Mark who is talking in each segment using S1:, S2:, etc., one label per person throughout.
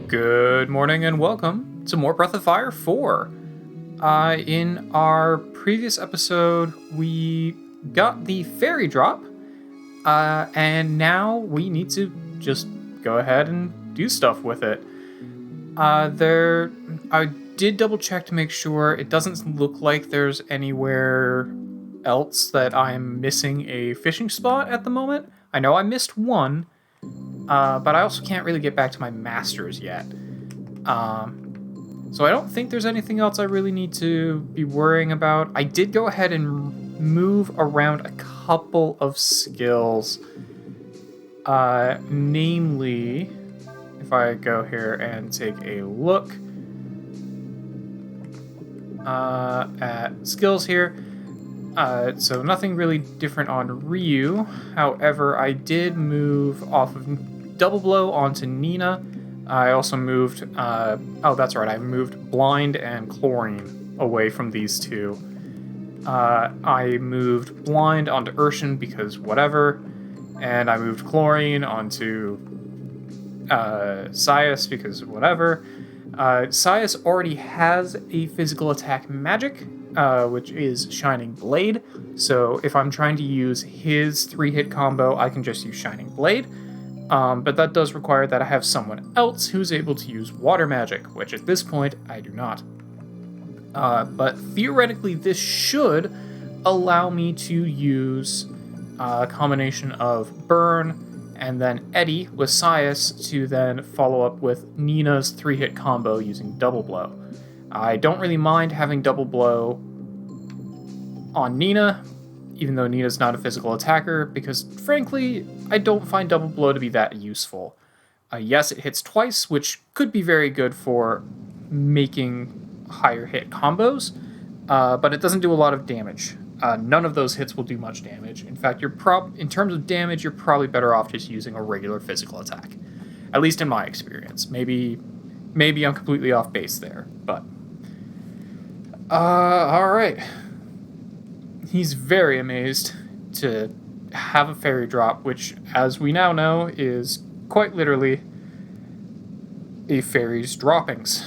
S1: Good morning and welcome to more Breath of Fire 4. In our previous episode, we got the fairy drop, and now we need to just go ahead and do stuff with it. I did double check to make sure it doesn't look like there's anywhere else that I'm missing a fishing spot at the moment. I know I missed one, but I also can't really get back to my masters yet. So I don't think there's anything else I really need to be worrying about. I did go ahead and move around a couple of skills. Namely, if I go here and take a look at skills here, so nothing really different on Ryu. However, I did move off of Double Blow onto Nina. I also moved, that's right, I moved Blind and Chlorine away from these two. I moved Blind onto Urshan because whatever, and I moved Chlorine onto Sias because whatever. Sias already has a physical attack magic, which is Shining Blade, so if I'm trying to use his 3-hit combo, I can just use Shining Blade. But that does require that I have someone else who's able to use water magic, which at this point I do not. But theoretically, this should allow me to use a combination of Burn and then Eddy with Sias to then follow up with Nina's 3-hit combo using Double Blow. I don't really mind having Double Blow on Nina, even though Nina's not a physical attacker, because frankly, I don't find Double Blow to be that useful. Yes, it hits twice, which could be very good for making higher hit combos, but it doesn't do a lot of damage. None of those hits will do much damage. In fact, in terms of damage, you're probably better off just using a regular physical attack. At least in my experience. Maybe I'm completely off base there, but... alright. He's very amazed to have a fairy drop, which, as we now know, is quite literally a fairy's droppings.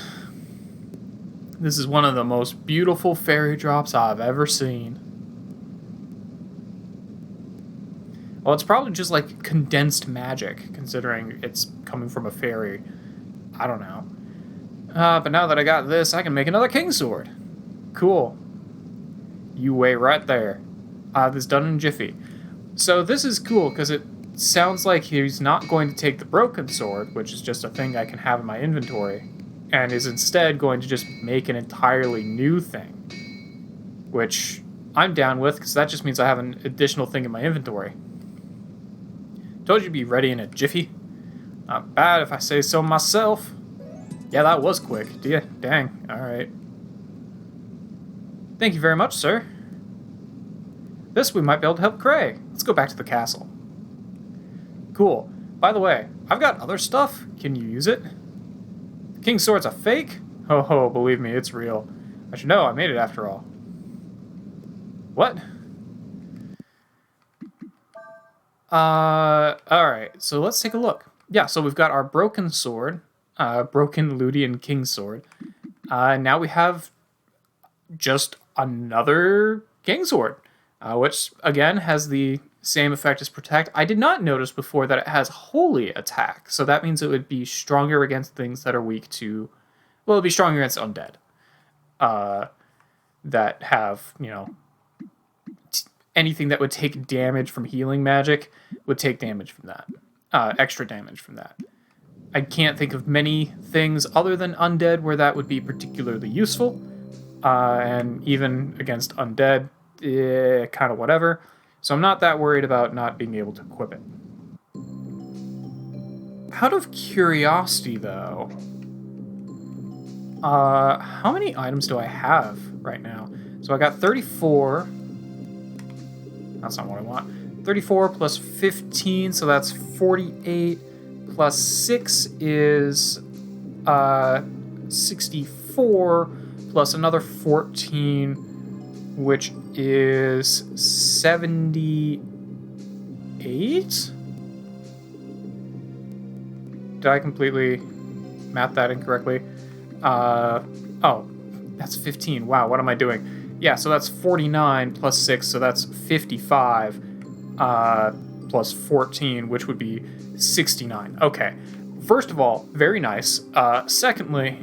S1: This is one of the most beautiful fairy drops I've ever seen. Well, it's probably just like condensed magic, considering it's coming from a fairy. I don't know. But now that I got this, I can make another king sword. Cool. You wait right there. This done in a jiffy. So this is cool, because it sounds like he's not going to take the broken sword, which is just a thing I can have in my inventory, and is instead going to just make an entirely new thing. Which I'm down with, because that just means I have an additional thing in my inventory. Told you to be ready in a jiffy. Not bad if I say so myself. Yeah, that was quick. Dang. Alright. Thank you very much, sir. This we might be able to help Cray. Let's go back to the castle. Cool. By the way, I've got other stuff. Can you use it? The King's Sword's a fake? Ho, believe me, it's real. I should know, I made it after all. What? Alright, so let's take a look. Yeah, so we've got our broken sword, broken Ludian King's Sword. Now we have just another King Sword, which, again, has the same effect as Protect. I did not notice before that it has Holy Attack, so that means it would be stronger against things that are weak to... Well, it'd be stronger against undead. That have, anything that would take damage from healing magic would take damage from that. Extra damage from that. I can't think of many things other than undead where that would be particularly useful. And even against undead, kind of whatever. So I'm not that worried about not being able to equip it. Out of curiosity, though, how many items do I have right now? So I got 34. That's not what I want. 34 plus 15, so that's 48. Plus 6 is 64. Plus another 14, which is 78? Did I completely... math that incorrectly. Oh, that's 15. Wow, what am I doing? Yeah, so that's 49 plus 6, so that's 55 plus 14, which would be 69. Okay. First of all, very nice. Secondly,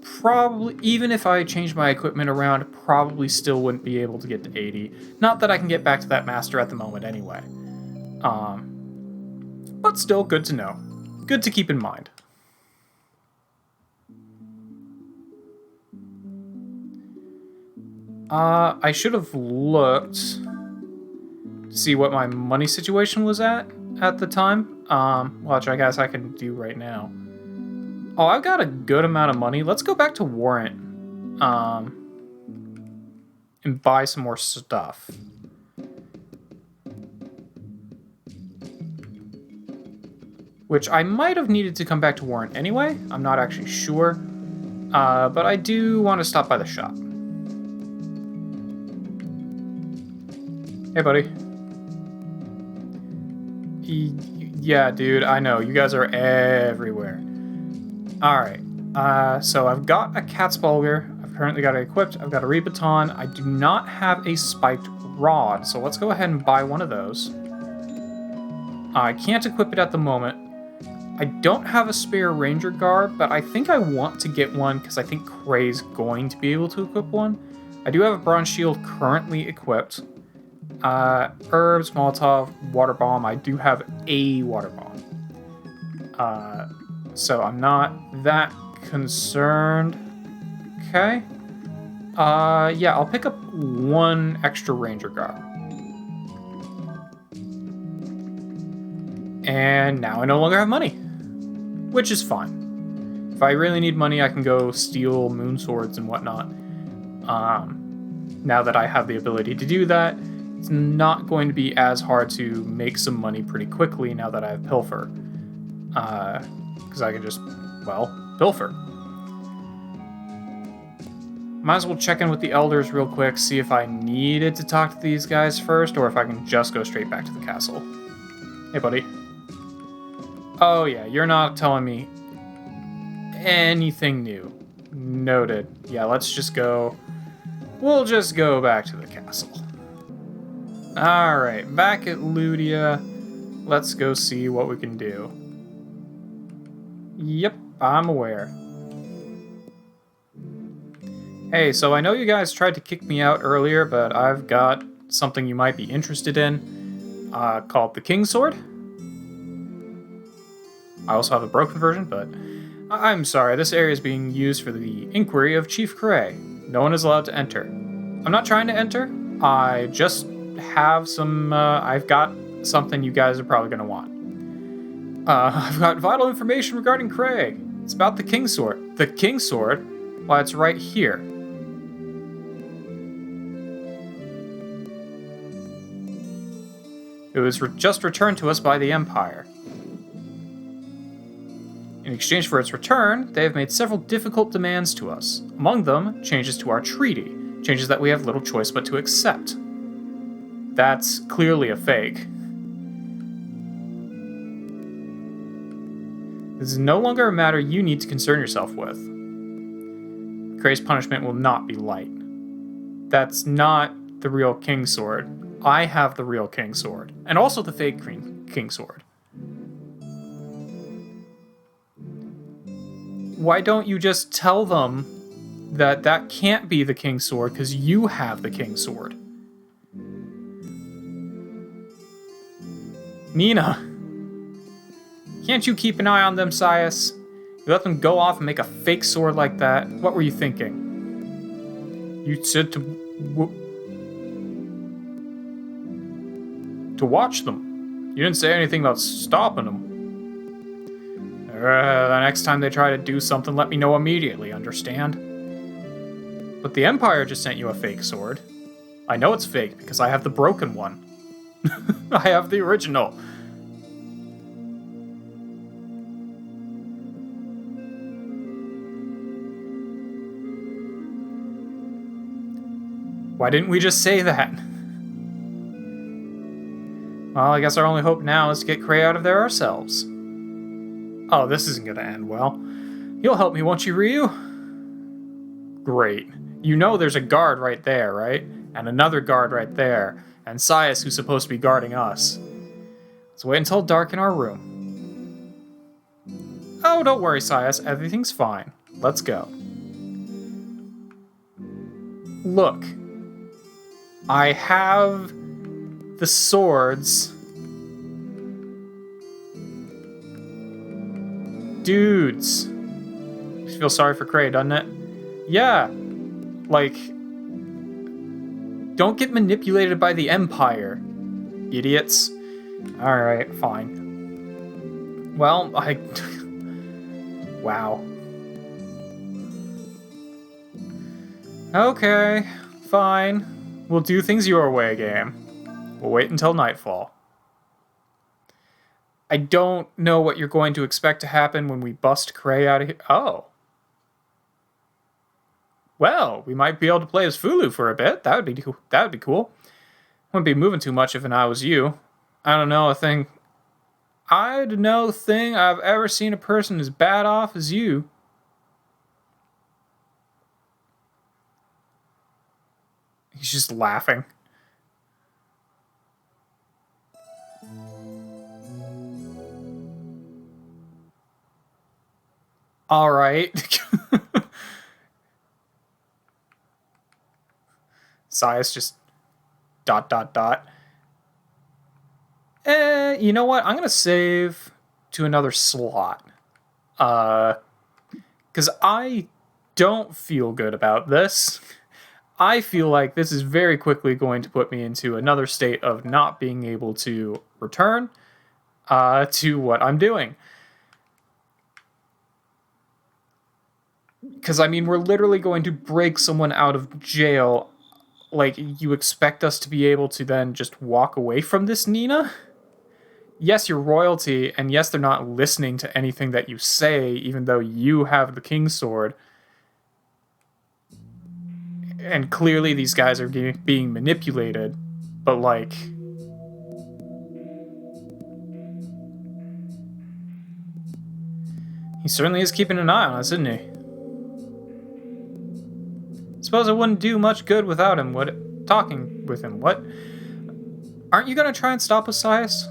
S1: probably, even if I changed my equipment around, probably still wouldn't be able to get to 80. Not that I can get back to that master at the moment anyway. But still, good to know. Good to keep in mind. I should have looked to see what my money situation was at the time. Which I guess I can do right now. Oh, I've got a good amount of money. Let's go back to Warrant. And buy some more stuff. Which I might have needed to come back to Warrant anyway. I'm not actually sure. But I do want to stop by the shop. Hey, buddy. Yeah, dude, I know. You guys are everywhere. Alright. So I've got a cat's bulger. I've currently got it equipped. I've got a rebaton. I do not have a spiked rod. So let's go ahead and buy one of those. I can't equip it at the moment. I don't have a spare ranger garb, but I think I want to get one because I think Cray's going to be able to equip one. I do have a bronze shield currently equipped. Herbs, Molotov, water bomb. I do have a water bomb. So I'm not that concerned. Okay. Yeah, I'll pick up one extra ranger garb. And now I no longer have money, which is fine. If I really need money, I can go steal moon swords and whatnot. Now that I have the ability to do that, it's not going to be as hard to make some money pretty quickly now that I have Pilfer. Because I can just, well, Pilfer. Might as well check in with the elders real quick, see if I needed to talk to these guys first, or if I can just go straight back to the castle. Hey, buddy. Oh, yeah, you're not telling me anything new. Noted. Yeah, let's just go. We'll just go back to the castle. Alright, back at Ludia. Let's go see what we can do. Yep, I'm aware. Hey, so I know you guys tried to kick me out earlier, but I've got something you might be interested in, called the King's Sword. I also have a broken version, but I'm sorry, this area is being used for the inquiry of Chief Cray. No one is allowed to enter. I'm not trying to enter, I just have some, I've got something you guys are probably going to want. I've got vital information regarding Cray. It's about the King's Sword. The King's Sword? Why, it's right here. It was just returned to us by the Empire. In exchange for its return, they have made several difficult demands to us. Among them, changes to our treaty. Changes that we have little choice but to accept. That's clearly a fake. This is no longer a matter you need to concern yourself with. Cray's punishment will not be light. That's not the real King's Sword. I have the real King's Sword. And also the fake King's Sword. Why don't you just tell them that that can't be the King's Sword because you have the King's Sword? Nina, can't you keep an eye on them, Sias? You let them go off and make a fake sword like that. What were you thinking? You said to watch them. You didn't say anything about stopping them. The next time they try to do something, let me know immediately, understand? But the Empire just sent you a fake sword. I know it's fake because I have the broken one. I have the original. Why didn't we just say that? Well, I guess our only hope now is to get Cray out of there ourselves. Oh, this isn't gonna end well. You'll help me, won't you, Ryu? Great. You know there's a guard right there, right? And another guard right there. And Sias, who's supposed to be guarding us. Let's wait until dark in our room. Oh, don't worry, Sias. Everything's fine. Let's go. Look. I have the swords. Dudes. I feel sorry for Cray, doesn't it? Yeah. Like, don't get manipulated by the Empire, idiots. Alright, fine. Well, wow. Okay, fine. We'll do things your way, game. We'll wait until nightfall. I don't know what you're going to expect to happen when we bust Cray out of here. Oh. Well, we might be able to play as Fulu for a bit. That would be cool. Wouldn't be moving too much if I was you. I don't know thing I've ever seen a person as bad off as you. He's just laughing. All right. Sias just ... You know what? I'm going to save to another slot. Because I don't feel good about this. I feel like this is very quickly going to put me into another state of not being able to return to what I'm doing. Because, I mean, we're literally going to break someone out of jail. Like, you expect us to be able to then just walk away from this, Nina? Yes, you're royalty, and yes, they're not listening to anything that you say, even though you have the King's Sword. And clearly these guys are being manipulated, but like... He certainly is keeping an eye on us, isn't he? Suppose it wouldn't do much good without him, would it? Talking with him, what? Aren't you gonna try and stop us, Sias?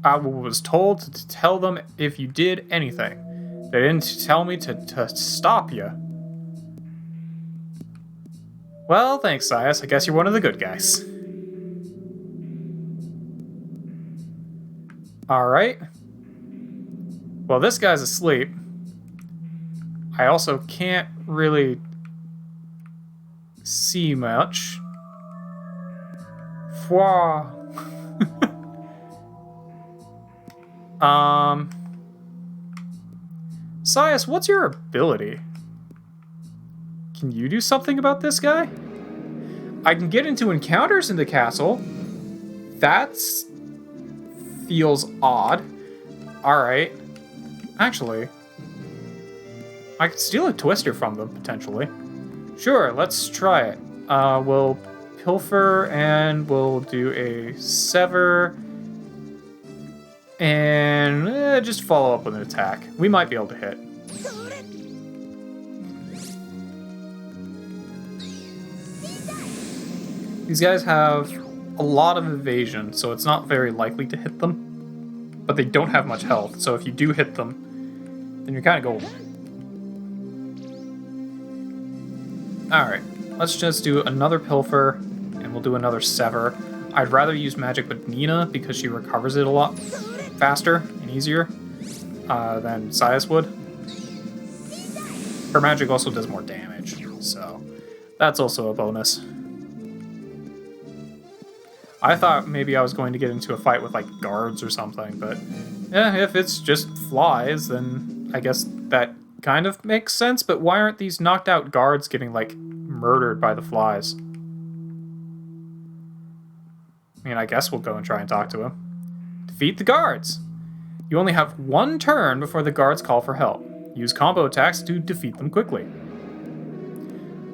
S1: I was told to tell them if you did anything. They didn't tell me to stop you. Well, thanks, Sias. I guess you're one of the good guys. Alright. Well, this guy's asleep. I also can't really see much. Fwa. Sias, what's your ability? Can you do something about this guy? I can get into encounters in the castle. That feels odd. Alright. Actually, I could steal a twister from them, potentially. Sure, let's try it. We'll pilfer and we'll do a sever. And just follow up with an attack. We might be able to hit. These guys have a lot of evasion, so it's not very likely to hit them. But they don't have much health, so if you do hit them, then you're kind of golden. Alright, let's just do another pilfer, and we'll do another sever. I'd rather use magic with Nina, because she recovers it a lot faster and easier than Sias would. Her magic also does more damage, so that's also a bonus. I thought maybe I was going to get into a fight with like guards or something, but yeah, if it's just flies, then I guess that kind of makes sense, but why aren't these knocked out guards getting like murdered by the flies? I mean, I guess we'll go and try and talk to him. Defeat the guards! You only have one turn before the guards call for help. Use combo attacks to defeat them quickly.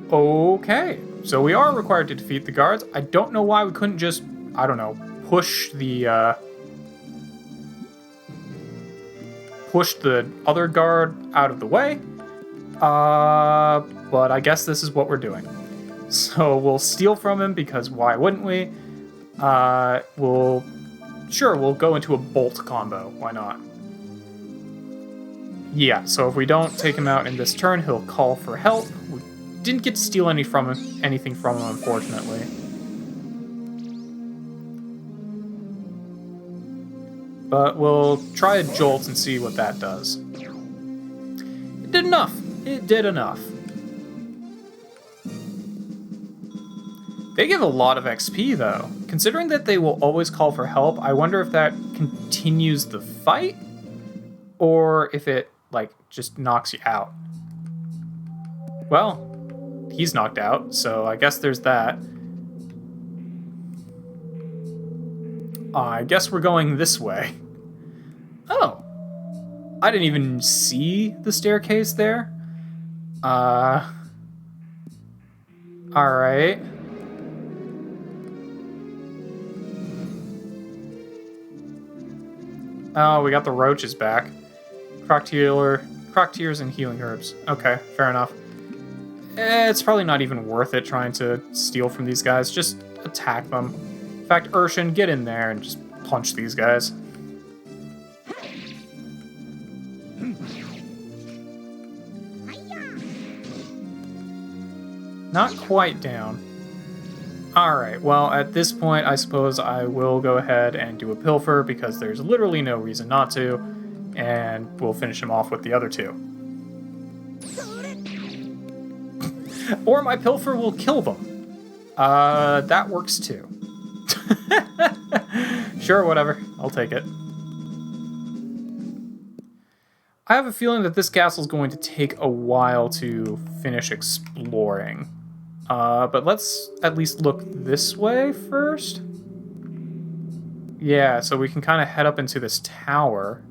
S1: Okay, so we are required to defeat the guards. I don't know why we couldn't just, I don't know, push the pushed the other guard out of the way. But I guess this is what we're doing. So we'll steal from him because why wouldn't we? We'll go into a bolt combo. Why not? Yeah, so if we don't take him out in this turn, he'll call for help. We didn't get to steal anything from him, unfortunately. But we'll try a jolt and see what that does. It did enough. It did enough. They give a lot of XP, though. Considering that they will always call for help, I wonder if that continues the fight, or if it, like, just knocks you out. Well, he's knocked out, so I guess there's that. I guess we're going this way. Oh. I didn't even see the staircase there. Alright. Oh, we got the roaches back. Croc tears and healing herbs. Okay, fair enough. It's probably not even worth it trying to steal from these guys. Just attack them. In fact, Urshan, get in there and just punch these guys. Not quite down. Alright, well, at this point, I suppose I will go ahead and do a pilfer, because there's literally no reason not to, and we'll finish him off with the other two. Or my pilfer will kill them. That works too. Sure, whatever. I'll take it. I have a feeling that this castle's going to take a while to finish exploring. But let's at least look this way first. Yeah, so we can kind of head up into this tower,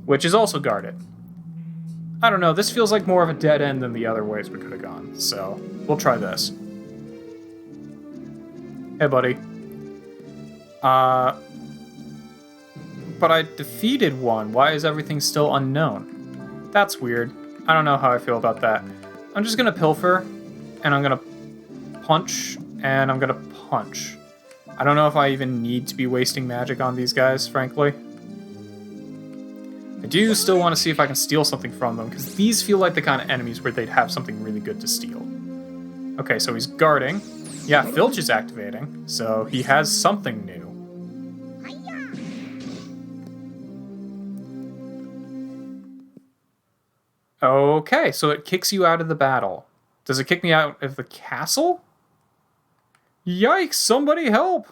S1: which is also guarded. I don't know, this feels like more of a dead end than the other ways we could have gone, so we'll try this. Hey, buddy. But I defeated one. Why is everything still unknown? That's weird. I don't know how I feel about that. I'm just gonna pilfer, and I'm gonna punch, and I'm gonna punch. I don't know if I even need to be wasting magic on these guys, frankly. I do still want to see if I can steal something from them, because these feel like the kind of enemies where they'd have something really good to steal. Okay, so he's guarding. Yeah, Filch is activating, so he has something new. Okay, so it kicks you out of the battle. Does it kick me out of the castle? Yikes, somebody help!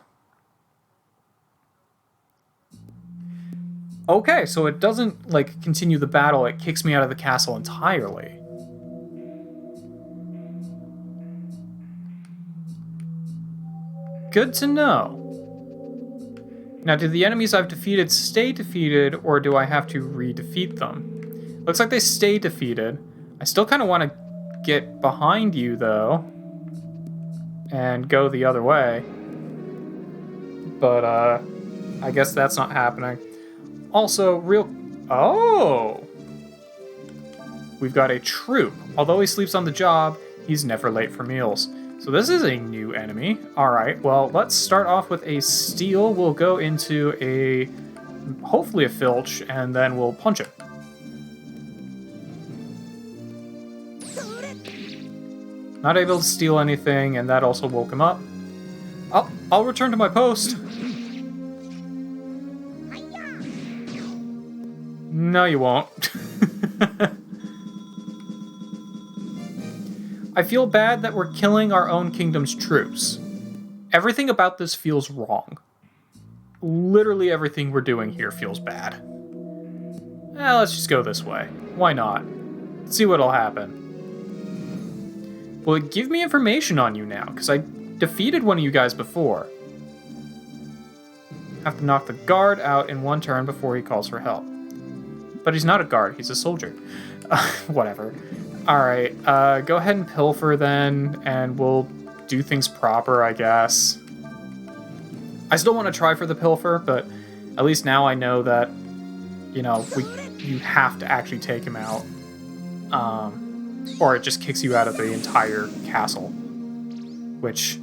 S1: Okay, so it doesn't, like, continue the battle, it kicks me out of the castle entirely. Good to know. Now, do the enemies I've defeated stay defeated, or do I have to re-defeat them? Looks like they stay defeated. I still kind of want to get behind you, though, and go the other way. But, I guess that's not happening. Also, Oh! We've got a troop. Although he sleeps on the job, he's never late for meals. So this is a new enemy. Alright, well, let's start off with a steal. We'll go into hopefully a filch, and then we'll punch it. Not able to steal anything, and that also woke him up. I'll return to my post. No, you won't. I feel bad that we're killing our own kingdom's troops. Everything about this feels wrong. Literally everything we're doing here feels bad. Let's just go this way. Why not? Let's see what'll happen. Will it give me information on you now? Because I defeated one of you guys before. Have to knock the guard out in one turn before he calls for help. But he's not a guard, he's a soldier. Whatever. Alright, go ahead and pilfer then, and we'll do things proper, I guess. I still want to try for the pilfer, but at least now I know that you have to actually take him out, or it just kicks you out of the entire castle, which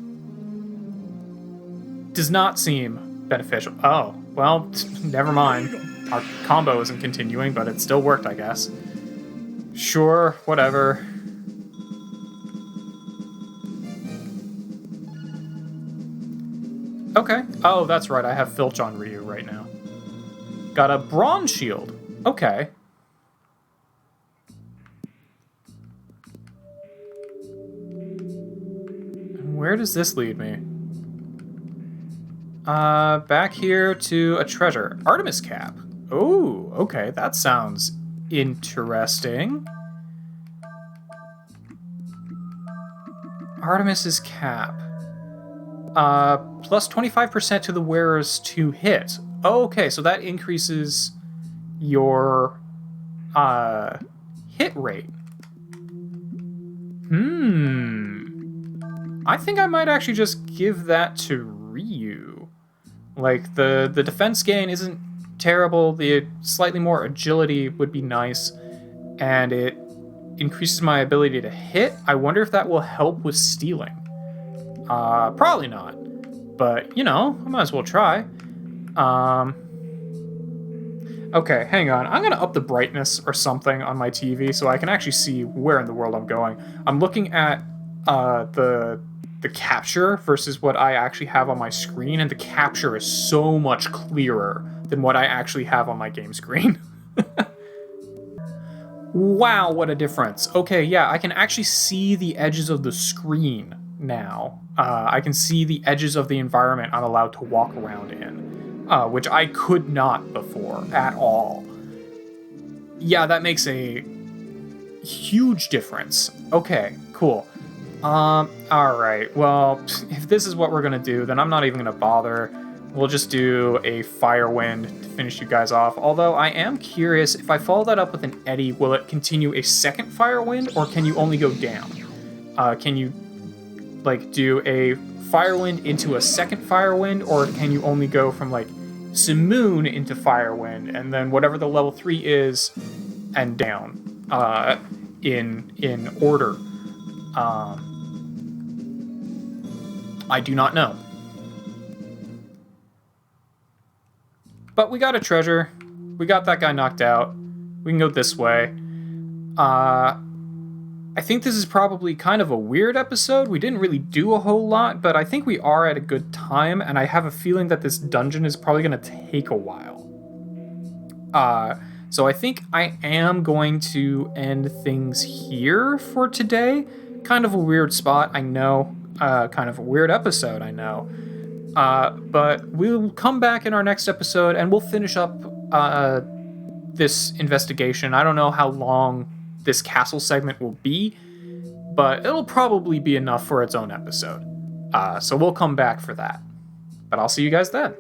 S1: does not seem beneficial. Oh, well, never mind. Our combo isn't continuing, but it still worked, I guess. Sure, whatever. Okay. Oh, that's right. I have Filch on Ryu right now. Got a bronze shield. Okay. Where does this lead me? Back here to a treasure. Artemis cap. Oh, okay. That sounds interesting. Artemis's cap. Plus 25% to the wearer's 2 hit. Okay, so that increases your hit rate. I think I might actually just give that to Ryu. Like, the defense gain isn't terrible, the slightly more agility would be nice, and it increases my ability to hit. I wonder if that will help with stealing. Probably not, but, I might as well try. Okay, hang on. I'm gonna up the brightness or something on my TV so I can actually see where in the world I'm going. I'm looking at, the capture versus what I actually have on my screen, and the capture is so much clearer than what I actually have on my game screen. Wow, what a difference. Okay, yeah, I can actually see the edges of the screen now. I can see the edges of the environment I'm allowed to walk around in, which I could not before at all. Yeah, that makes a huge difference. Okay, cool. Alright, well, if this is what we're gonna do, then I'm not even gonna bother. We'll just do a Fire Wind to finish you guys off. Although I am curious, if I follow that up with an Eddy, will it continue a second Fire Wind, or can you only go down? Can you, do a Fire Wind into a second Fire Wind, or can you only go from, Simoon into Fire Wind, and then whatever the level 3 is, and down, in order? I do not know. But we got a treasure. We got that guy knocked out. We can go this way. I think this is probably kind of a weird episode. We didn't really do a whole lot, but I think we are at a good time, and I have a feeling that this dungeon is probably going to take a while. So I think I am going to end things here for today. Kind of a weird spot, I know. Kind of a weird episode, I know. But we'll come back in our next episode, and we'll finish up this investigation. I don't know how long this castle segment will be, but it'll probably be enough for its own episode. So we'll come back for that. But I'll see you guys then.